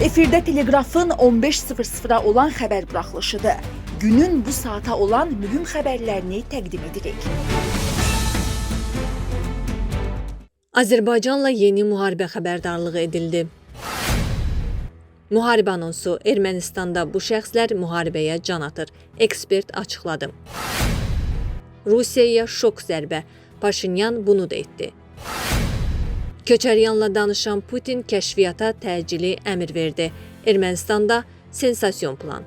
Efirdə Telegrafın 15:00-a olan xəbər buraxılışıdır. Günün bu saata olan mühüm xəbərlərini təqdim edirik. Azərbaycanla yeni müharibə xəbərdarlığı edildi. Müharibə anonsu: Ermənistanda bu şəxslər müharibəyə can atır. Ekspert açıqladı. Rusiyaya şok zərbə. Paşinyan bunu da etdi. Köçəryanla danışan Putin kəşfiyyata təcili əmr verdi. Ermənistanda sensasiyon plan.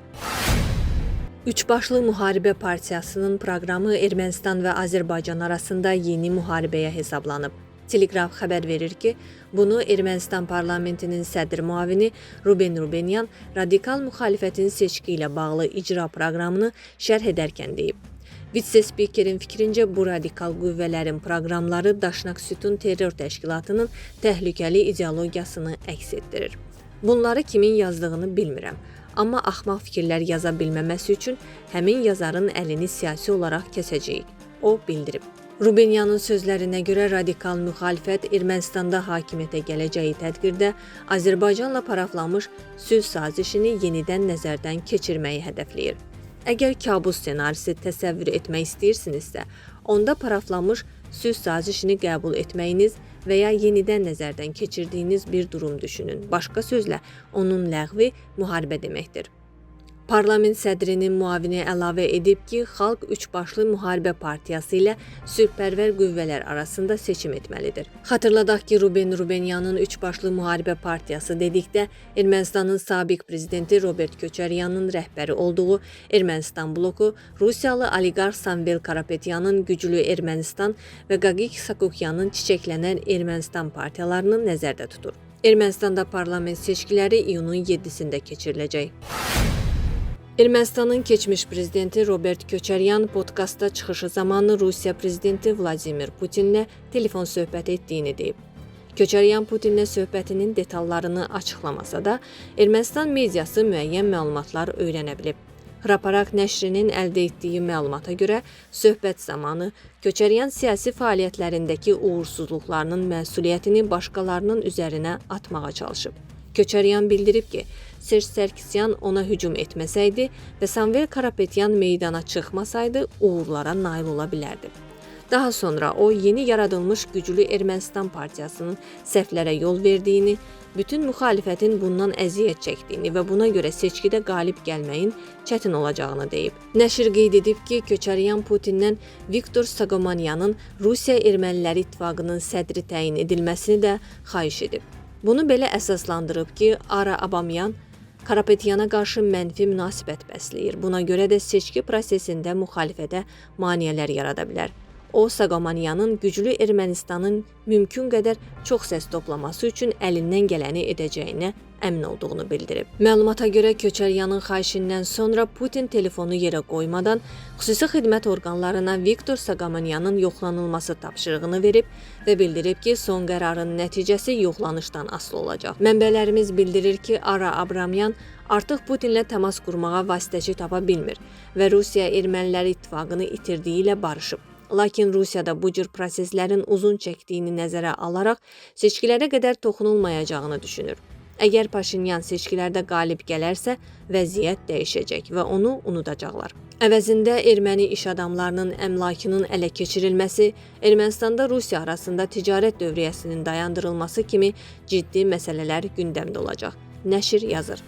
Üçbaşlı Müharibə Partiyasının proqramı Ermənistan və Azərbaycan arasında yeni müharibəyə hesablanıb. Telegraf xəbər verir ki, bunu Ermənistan parlamentinin sədr müavini Ruben Rubenyan radikal müxalifətin seçki ilə bağlı icra proqramını şərh edərkən deyib. Vitse-spikerin fikrincə bu radikal qüvvələrin proqramları Daşnak Sütun terror təşkilatının təhlükəli ideologiyasını əks etdirir. Bunları kimin yazdığını bilmirəm, amma axmaq fikirlər yaza bilməməsi üçün həmin yazarın əlini siyasi olaraq kəsəcəyik, o bildirib. Rubenyanın sözlərinə görə radikal müxalifət Ermənistanda hakimiyyətə gələcəyi tədbirdə Azərbaycanla paraflanmış sülh sazişini yenidən nəzərdən keçirməyi hədəfləyir. Əgər kabus ssenarisi təsəvvür etmək istəyirsinizsə, onda paraflanmış sülh sazişini qəbul etməyiniz və ya yenidən nəzərdən keçirdiyiniz bir durum düşünün. Başqa sözlə, onun ləğvi müharibə deməkdir. Parlament sədrinin müavini əlavə edib ki, xalq üçbaşlı müharibə partiyası ilə sülhpərvər qüvvələr arasında seçim etməlidir. Xatırladaq ki, Ruben Rubenyanın üçbaşlı müharibə partiyası dedikdə Ermənistanın sabiq prezidenti Robert Köçəryanın rəhbəri olduğu Ermənistan bloku, Rusiyalı oliqarx Samvel Karapetyanın güclü Ermənistan və Qaqik Sakukyanın çiçəklənən Ermənistan partiyalarını nəzərdə tutur. Ermənistanda parlament seçkiləri iyunun 7-sində keçiriləcək. Ermənistanın keçmiş prezidenti Robert Köçəryan podkastda çıxışı zamanı Rusiya prezidenti Vladimir Putinlə telefon söhbəti etdiyini deyib. Köçəryan Putinlə söhbətinin detallarını açıqlamasa da, Ermənistan mediası müəyyən məlumatlar öyrənə bilib. Hraparak nəşrinin əldə etdiyi məlumata görə söhbət zamanı Köçəryan siyasi fəaliyyətlərindəki uğursuzluqlarının məsuliyyətini başqalarının üzərinə atmağa çalışıb. Köçəryan bildirib ki, Serj Sarkisyan ona hücum etməsəydi və Samvel Karapetyan meydana çıxmasaydı, uğurlara nail ola bilərdi. Daha sonra o, yeni yaradılmış güclü Ermənistan partiyasının səhvlərə yol verdiyini, bütün müxalifətin bundan əziyyət çəkdiyini və buna görə seçkidə qalib gəlməyin çətin olacağını deyib. Nəşr qeyd edib ki, Köçəryan Putindən Viktor Sagomanyanın Rusiya Erməniləri İttifaqının sədri təyin edilməsini də xahiş edib. Bunu belə əsaslandırıb ki, Ara Abamyan Karapetyana qarşı mənfi münasibət bəsləyir. Buna görə də seçki prosesində müxalifətə maneələr yarada bilər. O, Sagomanyanın güclü Ermənistanın mümkün qədər çox səs toplaması üçün əlindən gələni edəcəyinə əmin olduğunu bildirib. Məlumata görə Köçəryanın xahişindən sonra Putin telefonu yerə qoymadan xüsusi xidmət orqanlarına Viktor Sagomanyanın yoxlanılması tapşırığını verib və bildirib ki, son qərarın nəticəsi yoxlanışdan asılı olacaq. Mənbələrimiz bildirir ki, Ara Abramyan artıq Putinlə təmas qurmağa vasitəçi tapa bilmir və Rusiya Erməniləri İttifaqını itirdiyi ilə barışıb. Lakin Rusiyada bu cür proseslərin uzun çəkdiyini nəzərə alaraq seçkilərə qədər toxunulmayacağını düşünür. Əgər Paşinyan seçkilərdə qalib gələrsə, vəziyyət dəyişəcək və onu unudacaqlar. Əvəzində erməni iş adamlarının əmlakının ələ keçirilməsi, Ermənistanda Rusiya arasında ticarət dövriyyəsinin dayandırılması kimi ciddi məsələlər gündəmdə olacaq. Nəşr yazır.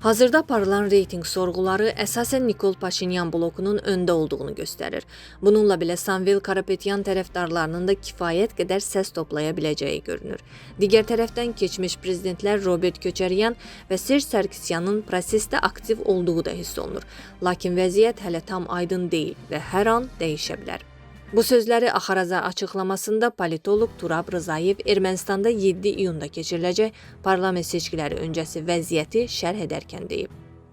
Hazırda aparılan reyting sorğuları əsasən Nikol Paşinyan blokunun öndə olduğunu göstərir. Bununla belə Samvel Karapetyan tərəfdarlarının da kifayət qədər səs toplaya biləcəyi görünür. Digər tərəfdən keçmiş prezidentlər Robert Köçəryan və Serj Sarkisyanın prosesdə aktiv olduğu da hiss olunur. Lakin vəziyyət hələ tam aydın deyil və hər an dəyişə bilər. Bu sözləri Axaraza açıqlamasında politoloq Turab Rzayev Ermənistanda 7 iyunda keçiriləcək parlament seçkiləri öncəsi vəziyyəti şərh edərkən deyib.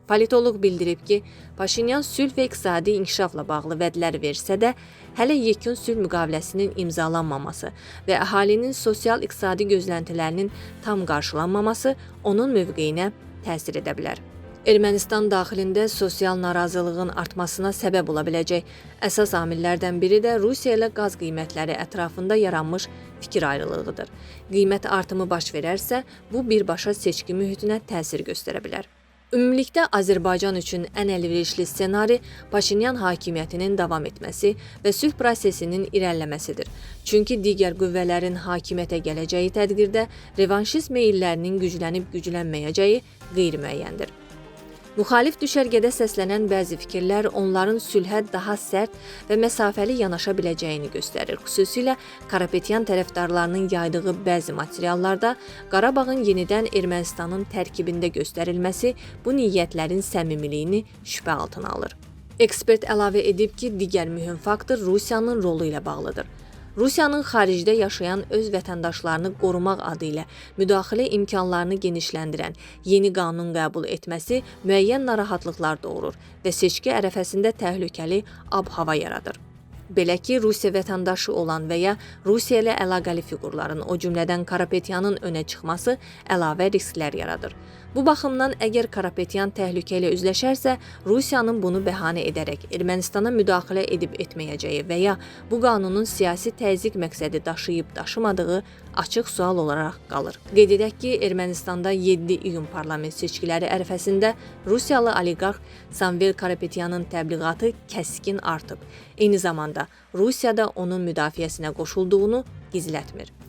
Politoloq bildirib ki, Paşinyan sülh və iqtisadi inkişafla bağlı vədlər versə də, hələ yekun sülh müqaviləsinin imzalanmaması və əhalinin sosial-iqtisadi gözləntilərinin tam qarşılanmaması onun mövqeyinə təsir edə bilər. Ermənistan daxilində sosial narazılığın artmasına səbəb ola biləcək əsas amillərdən biri də Rusiya ilə qaz qiymətləri ətrafında yaranmış fikir ayrılığıdır. Qiymət artımı baş verərsə, bu birbaşa seçki mühitinə təsir göstərə bilər. Ümumilikdə Azərbaycan üçün ən əlverişli ssenari Paşinyan hakimiyyətinin davam etməsi və sülh prosesinin irəliləməsidir. Çünki digər qüvvələrin hakimiyyətə gələcəyi təqdirdə revanşist meyllərinin güclənib-güclənməyəcəyi qeyri-müəyyəndir. Müxalif düşərgədə səslənən bəzi fikirlər onların sülhə daha sərt və məsafəli yanaşa biləcəyini göstərir. Xüsusilə Karapetyan tərəfdarlarının yaydığı bəzi materiallarda Qarabağın yenidən Ermənistanın tərkibində göstərilməsi bu niyyətlərin səmimiliyini şübhə altına alır. Ekspert əlavə edib ki, digər mühüm faktor Rusiyanın rolu ilə bağlıdır. Rusiyanın xaricdə yaşayan öz vətəndaşlarını qorumaq adı ilə müdaxilə imkanlarını genişləndirən yeni qanun qəbul etməsi müəyyən narahatlıqlar doğurur və seçki ərəfəsində təhlükəli ab-hava yaradır. Belə ki, Rusiya vətəndaşı olan və ya Rusiya ilə əlaqəli fiqurların, o cümlədən Karapetyanın önə çıxması əlavə risklər yaradır. Bu baxımdan əgər Karapetyan təhlükə ilə üzləşərsə, Rusiyanın bunu bəhanə edərək Ermənistana müdaxilə edib etməyəcəyi və ya bu qanunun siyasi təzyiq məqsədi daşıyıb-daşımadığı açıq sual olaraq qalır. Qeyd edək ki, Ermənistanda 7 iyun parlament seçkiləri ərəfəsində Rusiyalı oliqarx Samvel Karapetyanın təbliğatı kəskin artıb. Eyni zamanda Rusiyada onun müdafiəsinə qoşulduğunu gizlətmir.